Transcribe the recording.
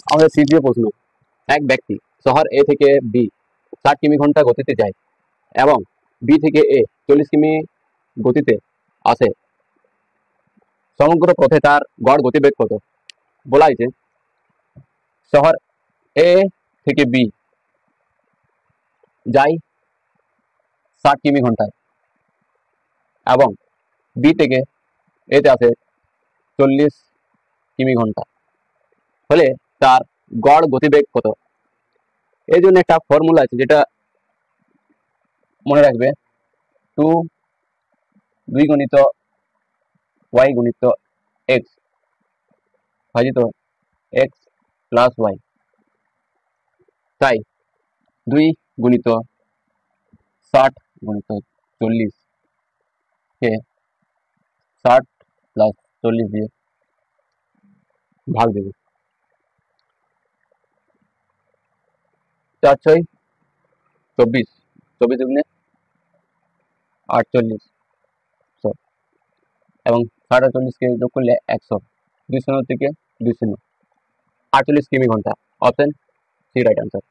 আমাদের তৃতীয় প্রশ্ন, এক ব্যক্তি শহর এ থেকে বি 60 কিমি/ঘন্টা গতিতে যায় এবং বি থেকে এ 40 কিমি গতিতে আসে, সমগ্র পথে তার গড় গতিবেগ কত? বলা হয়েছে শহর এ থেকে বি যায় 60 কিমি/ঘন্টায় এবং বি থেকে এতে আসে 40 কিমি/ঘন্টা, হলে তার গড় গতিবেগ কত? এই জন্য একটা ফর্মুলা আছে যেটা মনে রাখবে, 2 গুণিত ওয়াই গুণিত এক্স ভাজিত এক্স প্লাস ওয়াই, তাই 2 গুণিত 60 গুণিত 40 কে 60 প্লাস 40 দিয়ে ভাগ দেবে। 4 6 24, 24 দুগুণে 48, এবং 60 আর 40কে যোগ করলে 100, 2 শূন্য থেকে 2 শূন্য, 48 কিমি/ঘন্টা। Option C right answer.